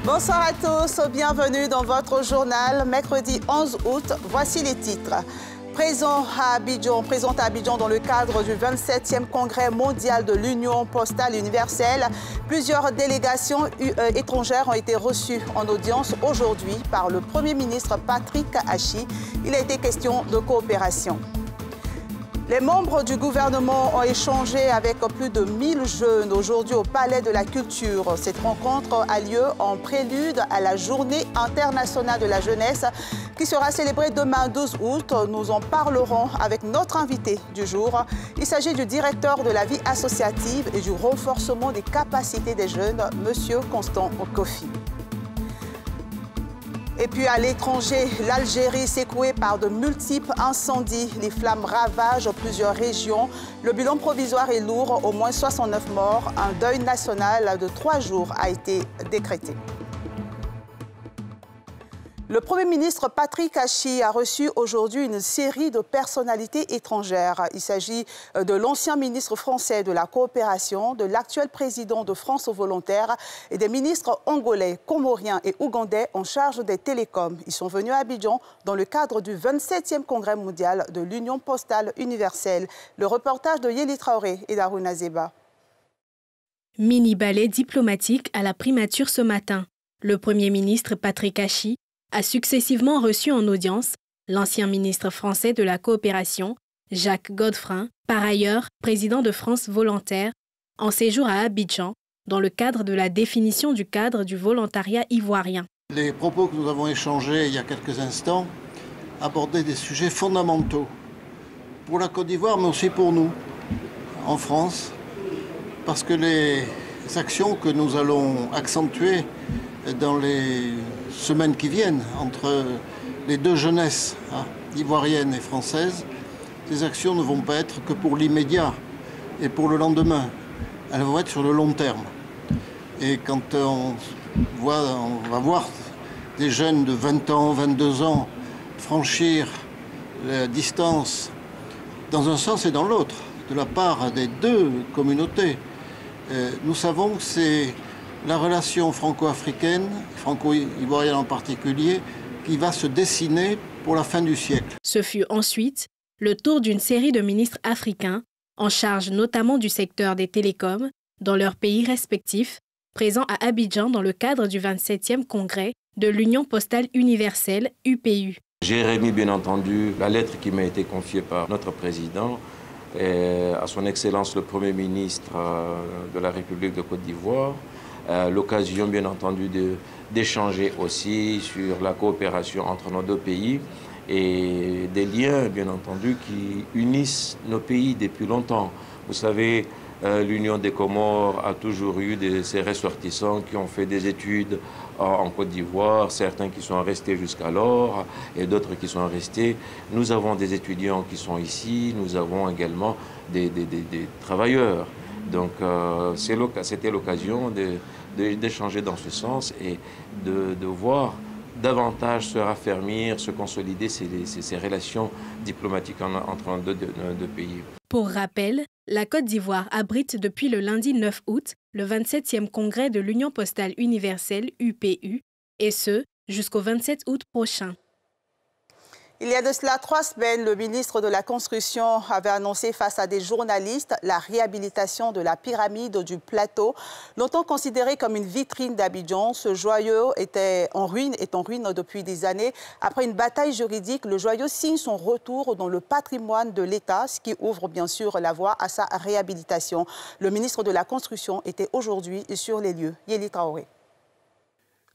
Bonsoir à tous, bienvenue dans votre journal. Mercredi 11 août, voici les titres. Présent à Abidjan dans le cadre du 27e Congrès mondial de l'Union postale universelle, plusieurs délégations étrangères ont été reçues en audience aujourd'hui par le Premier ministre Patrick Achi. Il a été question de coopération. Les membres du gouvernement ont échangé avec plus de 1000 jeunes aujourd'hui au Palais de la Culture. Cette rencontre a lieu en prélude à la Journée internationale de la jeunesse qui sera célébrée demain 12 août. Nous en parlerons avec notre invité du jour. Il s'agit du directeur de la vie associative et du renforcement des capacités des jeunes, M. Constant Kofi. Et puis à l'étranger, l'Algérie secouée par de multiples incendies. Les flammes ravagent plusieurs régions. Le bilan provisoire est lourd, au moins 69 morts. Un deuil national de 3 jours a été décrété. Le Premier ministre Patrick Achi a reçu aujourd'hui une série de personnalités étrangères. Il s'agit de l'ancien ministre français de la coopération, de l'actuel président de France Volontaire et des ministres angolais, comoriens et ougandais en charge des télécoms. Ils sont venus à Abidjan dans le cadre du 27e Congrès mondial de l'Union postale universelle. Le reportage de Yeli Traoré et d'Aruna Zeba. Mini-ballet diplomatique à la primature ce matin. Le Premier ministre Patrick Achi a successivement reçu en audience l'ancien ministre français de la coopération, Jacques Godefrin, par ailleurs président de France Volontaire, en séjour à Abidjan, dans le cadre de la définition du cadre du volontariat ivoirien. Les propos que nous avons échangés il y a quelques instants abordaient des sujets fondamentaux pour la Côte d'Ivoire, mais aussi pour nous, en France, parce que les actions que nous allons accentuer dans les semaines qui viennent entre les deux jeunesses, ivoiriennes et françaises, ces actions ne vont pas être que pour l'immédiat et pour le lendemain. Elles vont être sur le long terme. Et quand on va voir des jeunes de 20 ans, 22 ans franchir la distance dans un sens et dans l'autre, de la part des deux communautés, nous savons que c'est la relation franco-africaine, franco-ivoirienne en particulier, qui va se dessiner pour la fin du siècle. Ce fut ensuite le tour d'une série de ministres africains, en charge notamment du secteur des télécoms, dans leurs pays respectifs, présents à Abidjan dans le cadre du 27e Congrès de l'Union postale universelle, UPU. J'ai remis bien entendu la lettre qui m'a été confiée par notre président à son Excellence le Premier ministre de la République de Côte d'Ivoire. L'occasion, bien entendu, d'échanger aussi sur la coopération entre nos deux pays et des liens, bien entendu, qui unissent nos pays depuis longtemps. Vous savez, l'Union des Comores a toujours eu ses ressortissants qui ont fait des études en Côte d'Ivoire, certains qui sont restés jusqu'alors et d'autres qui sont restés. Nous avons des étudiants qui sont ici, nous avons également des travailleurs. Donc c'était l'occasion d'échanger dans ce sens et de voir davantage se raffermir, se consolider ces relations diplomatiques entre nos deux pays. Pour rappel, la Côte d'Ivoire abrite depuis le lundi 9 août le 27e Congrès de l'Union postale universelle, UPU, et ce, jusqu'au 27 août prochain. Il y a de cela 3 semaines, le ministre de la Construction avait annoncé face à des journalistes la réhabilitation de la pyramide du plateau. Longtemps considérée comme une vitrine d'Abidjan, ce joyau est en ruine depuis des années. Après une bataille juridique, le joyau signe son retour dans le patrimoine de l'État, ce qui ouvre bien sûr la voie à sa réhabilitation. Le ministre de la Construction était aujourd'hui sur les lieux. Yeli Traoré.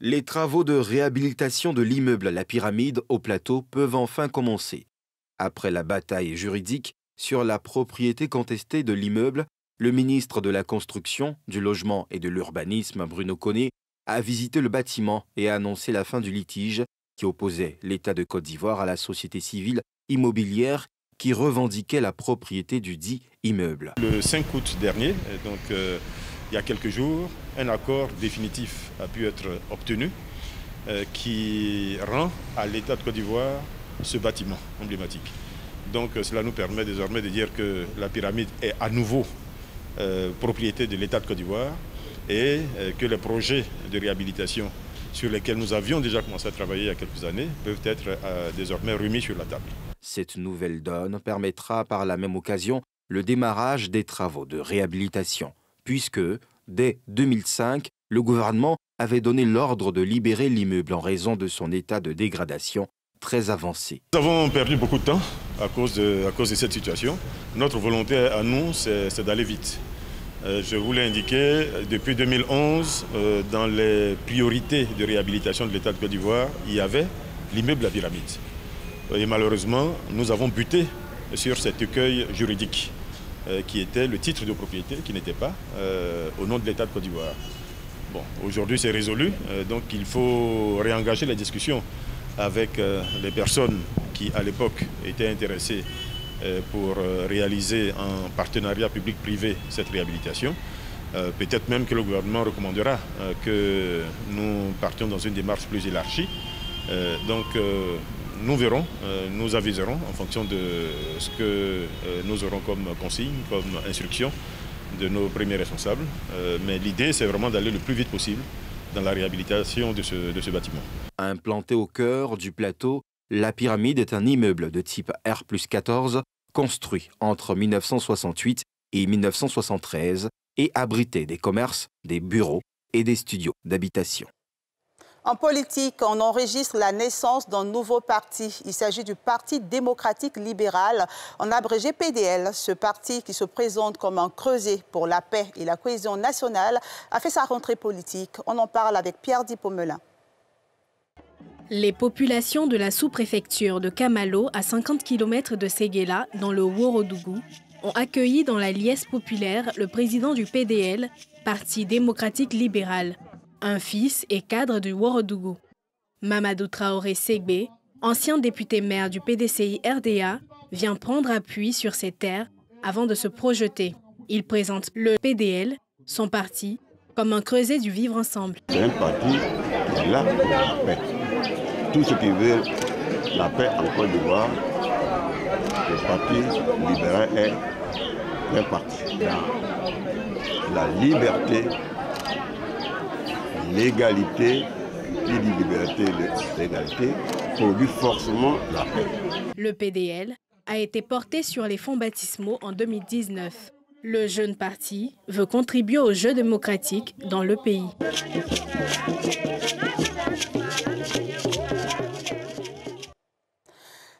Les travaux de réhabilitation de l'immeuble La Pyramide au plateau peuvent enfin commencer. Après la bataille juridique sur la propriété contestée de l'immeuble, le ministre de la Construction, du Logement et de l'Urbanisme, Bruno Koné, a visité le bâtiment et a annoncé la fin du litige qui opposait l'État de Côte d'Ivoire à la société civile immobilière qui revendiquait la propriété du dit immeuble. Le 5 août dernier, donc il y a quelques jours, un accord définitif a pu être obtenu qui rend à l'État de Côte d'Ivoire ce bâtiment emblématique. Donc cela nous permet désormais de dire que la pyramide est à nouveau propriété de l'État de Côte d'Ivoire et que les projets de réhabilitation sur lesquels nous avions déjà commencé à travailler il y a quelques années peuvent être désormais remis sur la table. Cette nouvelle donne permettra par la même occasion le démarrage des travaux de réhabilitation, puisque, dès 2005, le gouvernement avait donné l'ordre de libérer l'immeuble en raison de son état de dégradation très avancé. Nous avons perdu beaucoup de temps à cause de cette situation. Notre volonté à nous, c'est d'aller vite. Je vous l'ai indiqué, depuis 2011, dans les priorités de réhabilitation de l'État de Côte d'Ivoire, il y avait l'immeuble La Pyramide. Et malheureusement, nous avons buté sur cet écueil juridique qui était le titre de propriété, qui n'était pas au nom de l'État de Côte d'Ivoire. Bon, aujourd'hui c'est résolu, donc il faut réengager la discussion avec les personnes qui à l'époque étaient intéressées pour réaliser en partenariat public-privé cette réhabilitation. Peut-être même que le gouvernement recommandera que nous partions dans une démarche plus élargie. Nous verrons, nous aviserons en fonction de ce que nous aurons comme consigne, comme instruction de nos premiers responsables. Mais l'idée, c'est vraiment d'aller le plus vite possible dans la réhabilitation de ce bâtiment. Implanté au cœur du plateau, La Pyramide est un immeuble de type R+14 construit entre 1968 et 1973 et abritait des commerces, des bureaux et des studios d'habitation. En politique, on enregistre la naissance d'un nouveau parti. Il s'agit du Parti démocratique libéral, en abrégé PDL. Ce parti, qui se présente comme un creuset pour la paix et la cohésion nationale, a fait sa rentrée politique. On en parle avec Pierre-Di Pomelin. Les populations de la sous-préfecture de Kamalo, à 50 km de Séguéla, dans le Ouorodougou, ont accueilli dans la liesse populaire le président du PDL, Parti démocratique libéral, un fils et cadre du Ouorodougou. Mamadou Traoré Ségbé, ancien député-maire du PDCI-RDA, vient prendre appui sur ses terres avant de se projeter. Il présente le PDL, son parti, comme un creuset du vivre ensemble. C'est un parti qui est là pour la paix. Tout ce qui veut la paix en Côte d'Ivoire, le Parti libéral est un parti. La liberté, l'égalité, qui dit liberté et l'égalité, produit forcément la paix. Le PDL a été porté sur les fonds baptismaux en 2019. Le jeune parti veut contribuer au jeu démocratique dans le pays.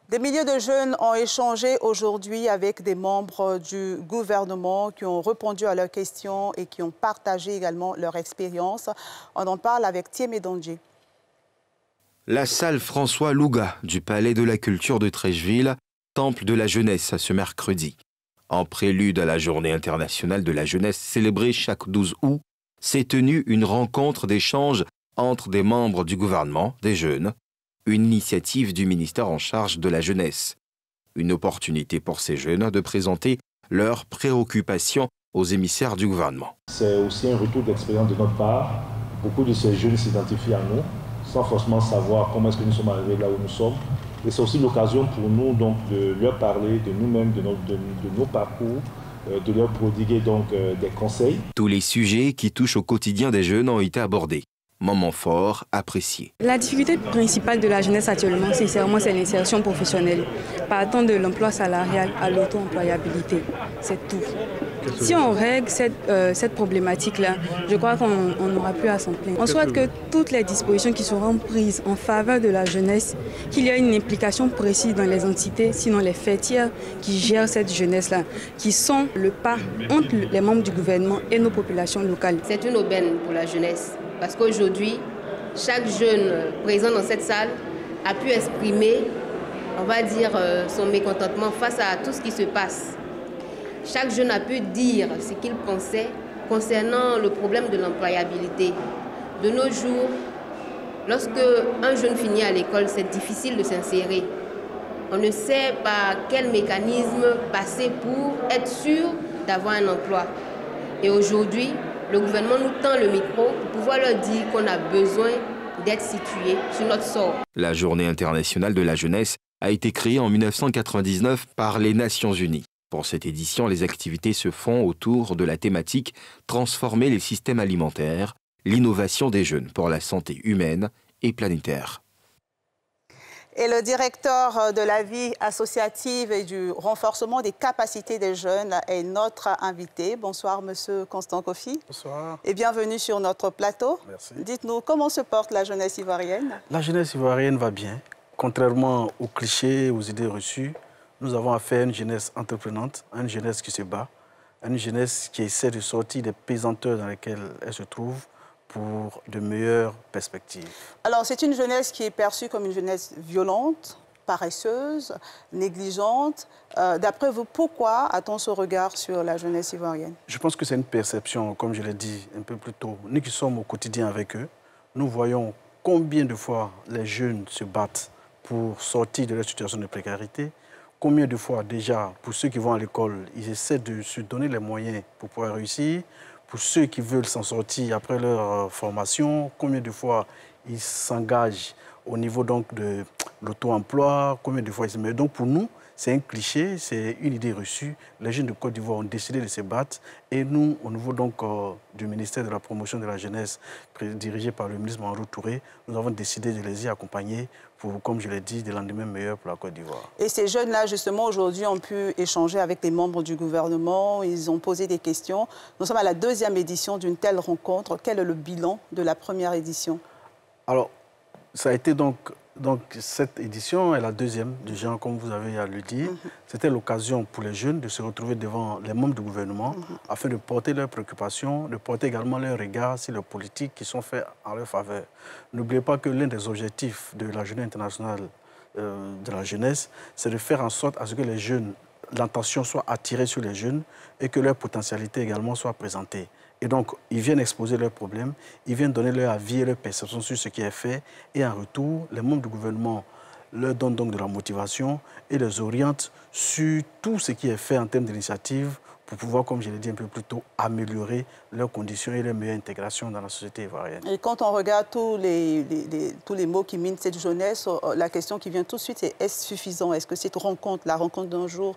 Des milliers de jeunes ont échangé aujourd'hui avec des membres du gouvernement qui ont répondu à leurs questions et qui ont partagé également leur expérience. On en parle avec Thiemé Dondji. La salle François Louga du Palais de la Culture de Trècheville, temple de la jeunesse ce mercredi. En prélude à la Journée internationale de la jeunesse célébrée chaque 12 août, s'est tenue une rencontre d'échange entre des membres du gouvernement, des jeunes, une initiative du ministère en charge de la jeunesse. Une opportunité pour ces jeunes de présenter leurs préoccupations aux émissaires du gouvernement. C'est aussi un retour d'expérience de notre part. Beaucoup de ces jeunes s'identifient à nous, sans forcément savoir comment est-ce que nous sommes arrivés là où nous sommes. Et c'est aussi l'occasion pour nous donc, de leur parler de nous-mêmes, de nos parcours, de leur prodiguer donc, des conseils. Tous les sujets qui touchent au quotidien des jeunes ont été abordés. Moment fort, apprécié. La difficulté principale de la jeunesse actuellement, sincèrement, c'est l'insertion professionnelle. Partant de l'emploi salarial à l'auto-employabilité, c'est tout. Si on règle cette problématique-là, je crois qu'on n'aura plus à s'en plaindre. On souhaite que toutes les dispositions qui seront prises en faveur de la jeunesse, qu'il y ait une implication précise dans les entités, sinon les fêtières qui gèrent cette jeunesse-là, qui sont le pas entre les membres du gouvernement et nos populations locales. C'est une aubaine pour la jeunesse, parce qu'aujourd'hui, chaque jeune présent dans cette salle a pu exprimer, on va dire, son mécontentement face à tout ce qui se passe. Chaque jeune a pu dire ce qu'il pensait concernant le problème de l'employabilité. De nos jours, lorsque un jeune finit à l'école, c'est difficile de s'insérer. On ne sait par quel mécanisme passer pour être sûr d'avoir un emploi. Et aujourd'hui, le gouvernement nous tend le micro pour pouvoir leur dire qu'on a besoin d'être situé sur notre sort. La Journée internationale de la jeunesse a été créée en 1999 par les Nations Unies. Pour cette édition, les activités se font autour de la thématique « Transformer les systèmes alimentaires, l'innovation des jeunes pour la santé humaine et planétaire. Et le directeur de la vie associative et du renforcement des capacités des jeunes est notre invité. Bonsoir, Monsieur Constant Kofi. Bonsoir. Et bienvenue sur notre plateau. Merci. Dites-nous, comment se porte la jeunesse ivoirienne? La jeunesse ivoirienne va bien. Contrairement aux clichés, aux idées reçues, nous avons affaire à une jeunesse entreprenante, à une jeunesse qui se bat, à une jeunesse qui essaie de sortir des pesanteurs dans lesquelles elle se trouve pour de meilleures perspectives. Alors, c'est une jeunesse qui est perçue comme une jeunesse violente, paresseuse, négligente. D'après vous, pourquoi a-t-on ce regard sur la jeunesse ivoirienne? Je pense que c'est une perception, comme je l'ai dit un peu plus tôt. Nous qui sommes au quotidien avec eux, nous voyons combien de fois les jeunes se battent pour sortir de leur situation de précarité. Combien de fois déjà, pour ceux qui vont à l'école, ils essaient de se donner les moyens pour pouvoir réussir. Pour ceux qui veulent s'en sortir après leur formation, combien de fois ils s'engagent au niveau donc de l'auto-emploi, combien de fois ils se mettent. Donc pour nous, c'est un cliché, c'est une idée reçue. Les jeunes de Côte d'Ivoire ont décidé de se battre et nous, au niveau donc du ministère de la promotion de la jeunesse, dirigé par le ministre Manrou Touré, nous avons décidé de les y accompagner pour, comme je l'ai dit, des lendemains meilleurs pour la Côte d'Ivoire. Et ces jeunes-là, justement, aujourd'hui, ont pu échanger avec les membres du gouvernement, ils ont posé des questions. Nous sommes à la 2e édition d'une telle rencontre. Quel est le bilan de la première édition? Alors, ça a été donc cette édition est la 2e du genre, comme vous avez à le dire. C'était l'occasion pour les jeunes de se retrouver devant les membres du gouvernement afin de porter leurs préoccupations, de porter également leurs regards sur les politiques qui sont faites en leur faveur. N'oubliez pas que l'un des objectifs de la Journée internationale de la jeunesse, c'est de faire en sorte à ce que les jeunes, l'attention soit attirée sur les jeunes et que leur potentialité également soit présentée. Et donc, ils viennent exposer leurs problèmes, ils viennent donner leur avis et leur perception sur ce qui est fait. Et en retour, les membres du gouvernement leur donnent donc de la motivation et les orientent sur tout ce qui est fait en termes d'initiative pour pouvoir, comme je l'ai dit un peu plus tôt, améliorer leurs conditions et leur meilleure intégration dans la société ivoirienne. Et quand on regarde tous les mots qui minent cette jeunesse, la question qui vient tout de suite, c'est est-ce suffisant? Est-ce que cette rencontre, la rencontre d'un jour,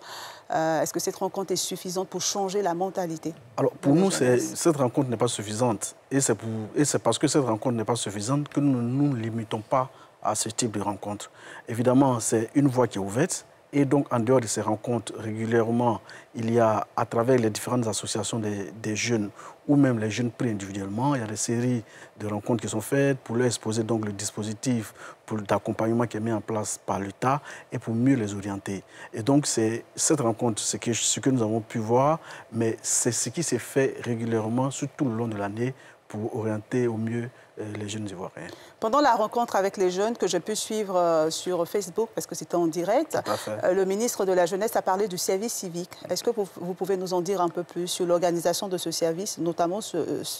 est-ce que cette rencontre est suffisante pour changer la mentalité? Alors, pour nous, cette rencontre n'est pas suffisante. Et c'est parce que cette rencontre n'est pas suffisante que nous ne nous limitons pas à ce type de rencontre. Évidemment, c'est une voie qui est ouverte. Et donc, en dehors de ces rencontres, régulièrement, il y a, à travers les différentes associations des jeunes, ou même les jeunes pris individuellement, il y a des séries de rencontres qui sont faites pour leur exposer donc le dispositif d'accompagnement qui est mis en place par l'État et pour mieux les orienter. Et donc, cette rencontre, c'est ce que nous avons pu voir, mais c'est ce qui s'est fait régulièrement, tout le long de l'année, pour orienter au mieux les jeunes ivoiriens. Pendant la rencontre avec les jeunes que j'ai pu suivre sur Facebook, parce que c'était en direct, le ministre de la Jeunesse a parlé du service civique. Est-ce que vous pouvez nous en dire un peu plus sur l'organisation de ce service, notamment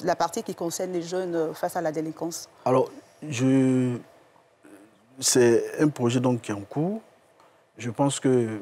la partie qui concerne les jeunes face à la délinquance? Alors, c'est un projet donc qui est en cours. Je pense que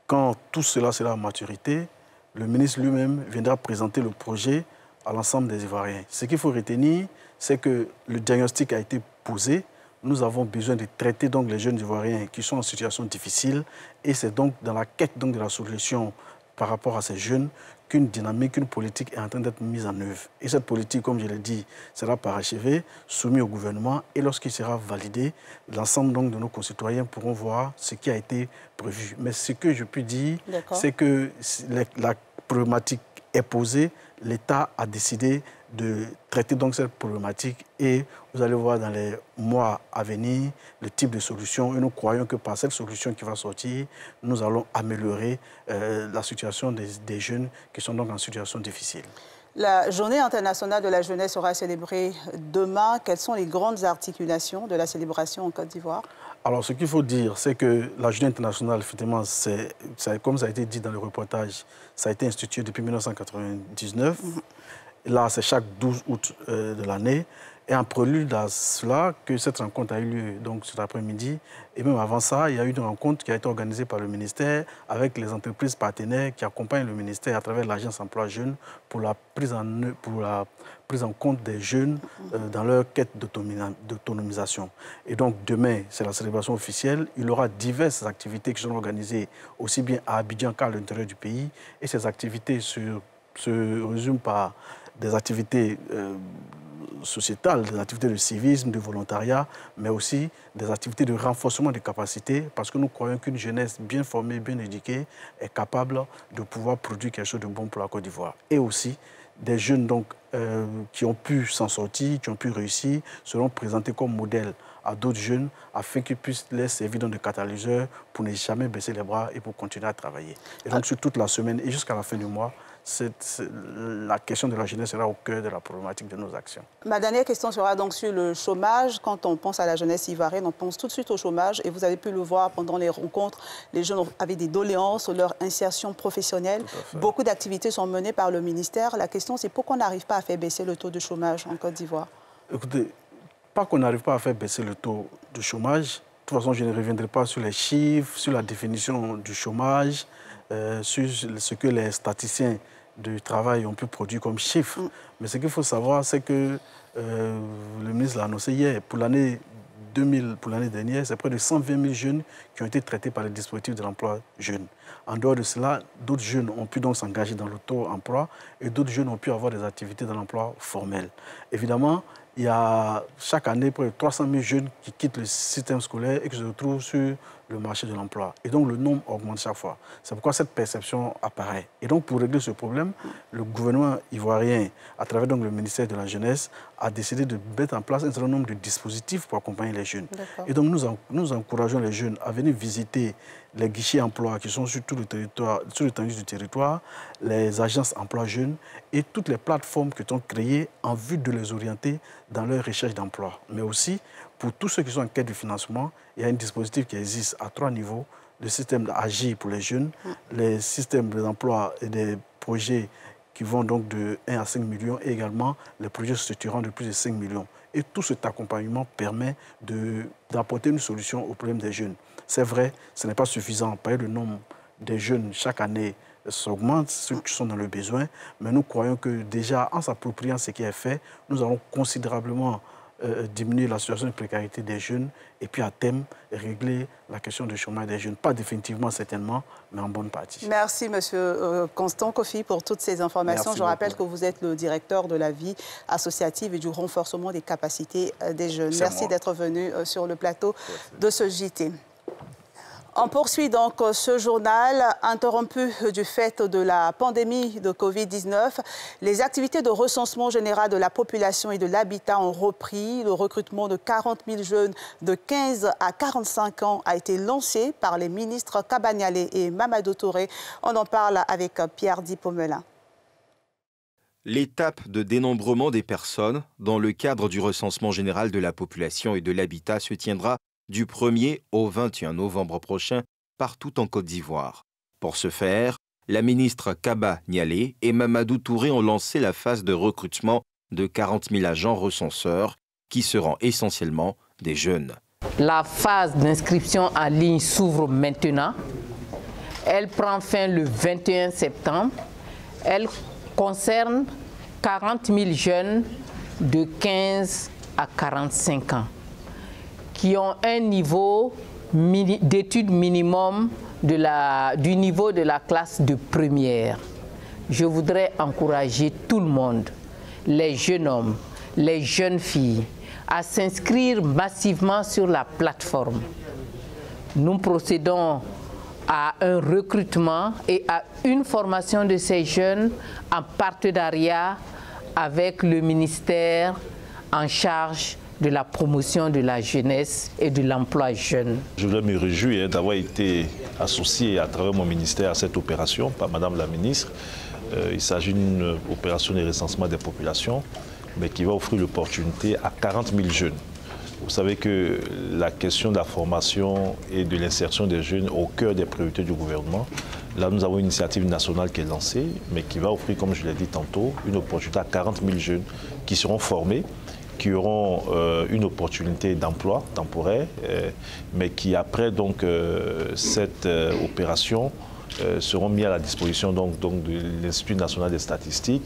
quand tout cela sera à maturité, le ministre lui-même viendra présenter le projet à l'ensemble des Ivoiriens. Ce qu'il faut retenir, c'est que le diagnostic a été posé. Nous avons besoin de traiter donc les jeunes Ivoiriens qui sont en situation difficile. Et c'est donc dans la quête donc de la solution par rapport à ces jeunes qu'une dynamique, une politique est en train d'être mise en œuvre. Et cette politique, comme je l'ai dit, sera parachevée, soumise au gouvernement. Et lorsqu'il sera validé, l'ensemble donc de nos concitoyens pourront voir ce qui a été prévu. Mais ce que je peux dire, c'est que la problématique est posée. L'État a décidé de traiter donc cette problématique et vous allez voir dans les mois à venir le type de solution. Et nous croyons que par cette solution qui va sortir, nous allons améliorer la situation des jeunes qui sont donc en situation difficile. La Journée internationale de la jeunesse sera célébrée demain. Quelles sont les grandes articulations de la célébration en Côte d'Ivoire? Alors, ce qu'il faut dire, c'est que la Journée internationale, effectivement, comme ça a été dit dans le reportage, ça a été institué depuis 1999. Là, c'est chaque 12 août de l'année. Et en prélude à cela, que cette rencontre a eu lieu donc, cet après-midi. Et même avant ça, il y a eu une rencontre qui a été organisée par le ministère avec les entreprises partenaires qui accompagnent le ministère à travers l'Agence Emploi Jeunes pour la prise en compte des jeunes dans leur quête d'autonomisation. Et donc, demain, c'est la célébration officielle. Il y aura diverses activités qui seront organisées aussi bien à Abidjan qu'à l'intérieur du pays. Et ces activités se résument par des activités sociétales, des activités de civisme, de volontariat, mais aussi des activités de renforcement des capacités, parce que nous croyons qu'une jeunesse bien formée, bien éduquée, est capable de pouvoir produire quelque chose de bon pour la Côte d'Ivoire. Et aussi, des jeunes donc, qui ont pu s'en sortir, qui ont pu réussir, seront présentés comme modèles à d'autres jeunes afin qu'ils puissent les servir de catalyseurs pour ne jamais baisser les bras et pour continuer à travailler. Et donc, sur toute la semaine et jusqu'à la fin du mois, la question de la jeunesse sera au cœur de la problématique de nos actions. Ma dernière question sera donc sur le chômage. Quand on pense à la jeunesse ivoirienne, on pense tout de suite au chômage. Et vous avez pu le voir pendant les rencontres, les jeunes avaient des doléances sur leur insertion professionnelle. Beaucoup d'activités sont menées par le ministère. La question, c'est pourquoi on n'arrive pas à faire baisser le taux de chômage en Côte d'Ivoire? Écoutez, pas qu'on n'arrive pas à faire baisser le taux de chômage. De toute façon, je ne reviendrai pas sur les chiffres, sur la définition du chômage, sur ce que les statisticiens du travail ont pu produire comme chiffres. Mais ce qu'il faut savoir, c'est que le ministre l'a annoncé hier, pour l'année 2000, pour l'année dernière, c'est près de 120 000 jeunes qui ont été traités par les dispositifs de l'emploi jeune. En dehors de cela, d'autres jeunes ont pu donc s'engager dans l'auto-emploi et d'autres jeunes ont pu avoir des activités dans l'emploi formel. Évidemment, il y a chaque année près de 300 000 jeunes qui quittent le système scolaire et qui se retrouvent sur le marché de l'emploi. Et donc le nombre augmente chaque fois. C'est pourquoi cette perception apparaît. Et donc pour régler ce problème, le gouvernement ivoirien, à travers donc le ministère de la Jeunesse, a décidé de mettre en place un certain nombre de dispositifs pour accompagner les jeunes. Et donc nous encourageons les jeunes à venir visiter les guichets emploi qui sont sur tout le territoire, sur l'étendue du territoire, les agences emploi jeunes et toutes les plateformes qui sont créées en vue de les orienter dans leur recherche d'emploi. Mais aussi, pour tous ceux qui sont en quête de financement, il y a un dispositif qui existe à 3 niveaux. Le système d'Agir pour les jeunes, les systèmes d'emploi et des projets qui vont donc de 1 à 5 millions et également les projets structurants de plus de 5 millions. Et tout cet accompagnement permet d'apporter une solution au problème des jeunes. C'est vrai, ce n'est pas suffisant. Par le nombre des jeunes chaque année s'augmente, ceux qui sont dans le besoin, mais nous croyons que déjà en s'appropriant ce qui est fait, nous allons considérablement diminuer la situation de précarité des jeunes et puis à terme régler la question du chômage des jeunes. Pas définitivement certainement, mais en bonne partie. Merci Monsieur Constant Kofi pour toutes ces informations. Merci Je rappelle que vous êtes le directeur de la vie associative et du renforcement des capacités des jeunes. Merci d'être venu sur le plateau de ce JT. On poursuit donc ce journal interrompu du fait de la pandémie de Covid-19. Les activités de recensement général de la population et de l'habitat ont repris. Le recrutement de 40 000 jeunes de 15 à 45 ans a été lancé par les ministres Kaba Nialé et Mamadou Touré. On en parle avec Pierre Di-Pomelin. L'étape de dénombrement des personnes dans le cadre du recensement général de la population et de l'habitat se tiendra du 1er au 21 novembre prochain partout en Côte d'Ivoire. Pour ce faire, la ministre Kaba Nialé et Mamadou Touré ont lancé la phase de recrutement de 40 000 agents recenseurs qui seront essentiellement des jeunes. La phase d'inscription en ligne s'ouvre maintenant. Elle prend fin le 21 septembre. Elle concerne 40 000 jeunes de 15 à 45 ans. Qui ont un niveau d'études minimum du niveau de la classe de première. Je voudrais encourager tout le monde, les jeunes hommes, les jeunes filles, à s'inscrire massivement sur la plateforme. Nous procédons à un recrutement et à une formation de ces jeunes en partenariat avec le ministère en charge de la promotion de la jeunesse et de l'emploi jeune. Je voudrais me réjouir d'avoir été associé à travers mon ministère à cette opération par Madame la ministre. Il s'agit d'une opération de recensement des populations, mais qui va offrir l'opportunité à 40 000 jeunes. Vous savez que la question de la formation et de l'insertion des jeunes est au cœur des priorités du gouvernement. Là, nous avons une initiative nationale qui est lancée, mais qui va offrir, comme je l'ai dit tantôt, une opportunité à 40 000 jeunes qui seront formés, qui auront une opportunité d'emploi temporaire, mais qui, après donc, cette opération, seront mis à la disposition donc de l'Institut national des statistiques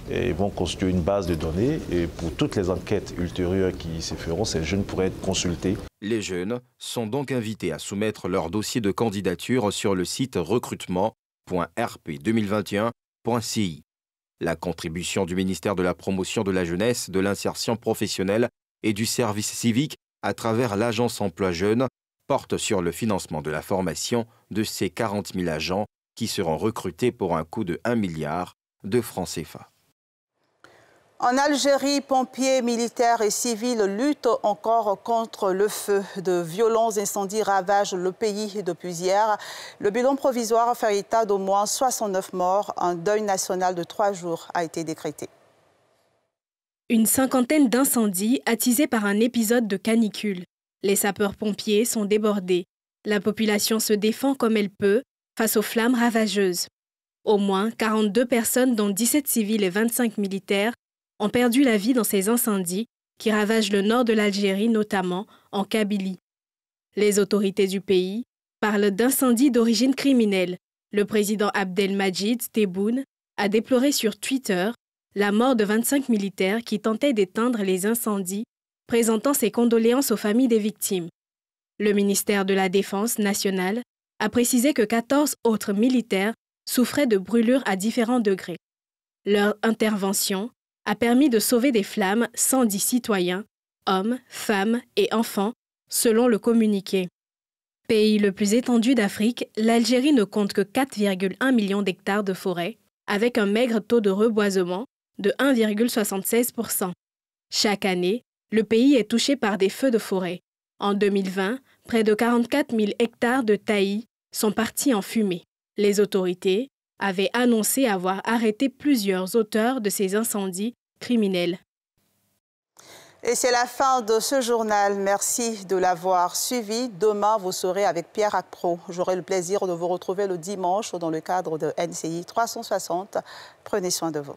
et vont constituer une base de données. Et pour toutes les enquêtes ultérieures qui se feront, ces jeunes pourraient être consultés. Les jeunes sont donc invités à soumettre leur dossier de candidature sur le site recrutement.rp2021.ci. La contribution du ministère de la Promotion de la Jeunesse, de l'Insertion professionnelle et du service civique à travers l'Agence Emploi Jeunes porte sur le financement de la formation de ces 40 000 agents qui seront recrutés pour un coût de 1 milliard de francs CFA. En Algérie, pompiers, militaires et civils luttent encore contre le feu. De violents incendies ravagent le pays depuis hier. Le bilan provisoire fait état d'au moins 69 morts. Un deuil national de 3 jours a été décrété. Une cinquantaine d'incendies attisés par un épisode de canicule. Les sapeurs-pompiers sont débordés. La population se défend comme elle peut face aux flammes ravageuses. Au moins 42 personnes, dont 17 civils et 25 militaires, ont perdu la vie dans ces incendies qui ravagent le nord de l'Algérie, notamment en Kabylie. Les autorités du pays parlent d'incendies d'origine criminelle. Le président Abdelmadjid Tebboune a déploré sur Twitter la mort de 25 militaires qui tentaient d'éteindre les incendies, présentant ses condoléances aux familles des victimes. Le ministère de la Défense nationale a précisé que 14 autres militaires souffraient de brûlures à différents degrés. Leur intervention a permis de sauver des flammes 110 citoyens, hommes, femmes et enfants, selon le communiqué. Pays le plus étendu d'Afrique, l'Algérie ne compte que 4,1 millions d'hectares de forêt, avec un maigre taux de reboisement de 1,76%. Chaque année, le pays est touché par des feux de forêt. En 2020, près de 44 000 hectares de taillis sont partis en fumée. Les autorités avaient annoncé avoir arrêté plusieurs auteurs de ces incendies criminels. Et c'est la fin de ce journal. Merci de l'avoir suivi. Demain, vous serez avec Pierre Akpro. J'aurai le plaisir de vous retrouver le dimanche dans le cadre de NCI 360. Prenez soin de vous.